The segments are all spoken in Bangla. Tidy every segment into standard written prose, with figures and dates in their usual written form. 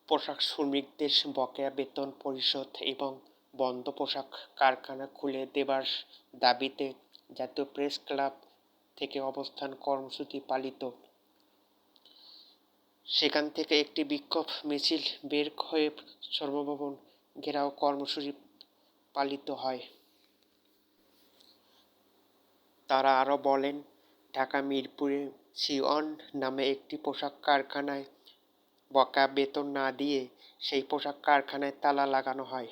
পোশাক শ্রমিকদের বকেয়া বেতন পরিশোধ এবং বন্ধ পোশাক কারখানা খুলে দেবার দাবিতে জাতীয় প্রেস ক্লাব থেকে অবস্থান কর্মসূচি পালিত। সেখান থেকে একটি বিক্ষোভ মিছিল বের হয়ে শ্রমভবন ঘেরাও কর্মসূচি পালিত হয়। তারা আরও বলেন, ঢাকা মিরপুরে সিওন নামে একটি পোশাক কারখানায় বকেয়া বেতন না দিয়ে সেই পোশাক কারখানায় তালা লাগানো হয়।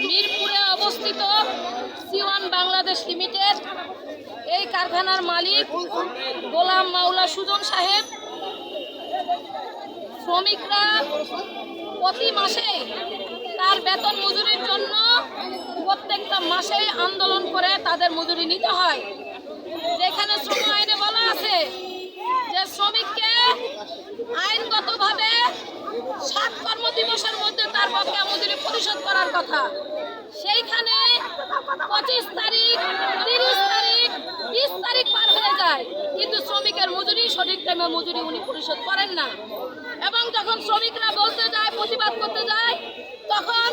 মিরপুরে অবস্থিত সিওয়ান বাংলাদেশ লিমিটেড এই কারখানার মালিক গোলাম মাওলা সুজন সাহেব শ্রমিকরা প্রতি মাসে তার বেতন মজুরির জন্য প্রত্যেকটা মাসে আন্দোলন করে তাদের মজুরি নিতে হয়। যেখানে শ্রম আইনে বলা আছে যে শ্রমিককে আইনগতভাবে 7 কর্মদিবসের মধ্যে তার বকেয়া মজুরি পরিশোধ করার কথা। সেইখানে 25 তারিখ, 30 তারিখ, 20 তারিখ পার হয়ে যায়, কিন্তু শ্রমিকের মজুরি সঠিক টাইমে মজুরি উনি পরিশোধ করেন না। এবং যখন শ্রমিকরা বলতে যায়, প্রতিবাদ করতে যায়, তখন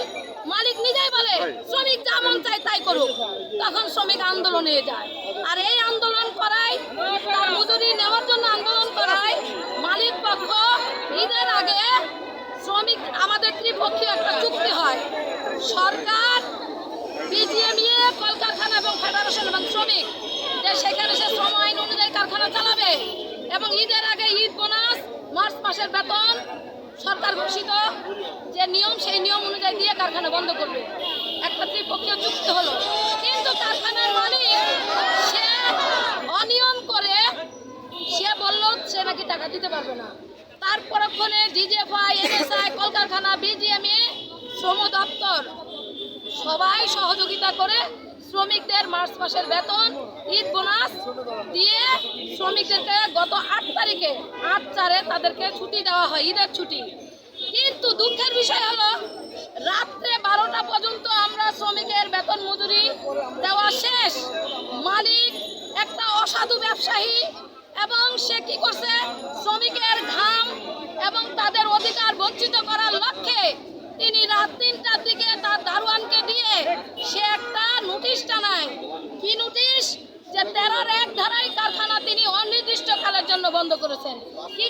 মালিক নিজেই বলে শ্রমিক যা মন চায় তাই করুক। তখন শ্রমিক আন্দোলনে যায়, আর এই আন্দোলন করায়, তার মজুরি নেওয়ার জন্য আন্দোলন করায় মালিক পক্ষ ঈদের আগে শ্রমিক আমাদের ত্রিপক্ষীয় একটা চুক্তি হয়। সরকার, বিজিএমইএ, কলকারখানা এবং ফেডারেশন এবং শ্রমিক, যে সেখানে সে শ্রম আইন অনুযায়ী কারখানা চালাবে এবং ঈদের আগে ঈদ বোনাস, মার্চ মাসের বেতন সরকার ঘোষিত যে নিয়ম, সেই নিয়ম অনুযায়ী দিয়ে কারখানা বন্ধ করবে। একটা ত্রিপক্ষীয় চুক্তি হলো, কিন্তু কারখানার মালিক সে অনিয়ম করে সে বলল সে নাকি টাকা দিতে পারবে না। তার পরক্ষণে ডিজিএফআই, এনএসআই, কলকারখানা, বিজিএমইএ, শ্রম দপ্তর সবাই সহযোগিতা করে শ্রমিকদের মার্চ মাসের বেতন, ঈদ বোনাস দিয়ে শ্রমিকদেরকে গত 8 তারিখে 8/4 তাদেরকে ছুটি দেওয়া হয়, ঈদের ছুটি। কিন্তু দুঃখের বিষয় হলো রাত্রে 12টা পর্যন্ত আমরা শ্রমিকের বেতন মজুরি দেওয়া শেষ। মালিক একটা অসাধু ব্যবসায়ী এবং সে কি করছে, শ্রমিকের ঘাম এবং তাদের অধিকার বঞ্চিত করার লক্ষ্যে তিনি রাত 3টার দিকে তার দারোয়ানকে দিয়ে সে একটা নোটিশ টানায়। কি নোটিশ? যে 13-1 ধারায় কারখানা তিনি অনির্দিষ্টকালের জন্য বন্ধ করেছেন। কি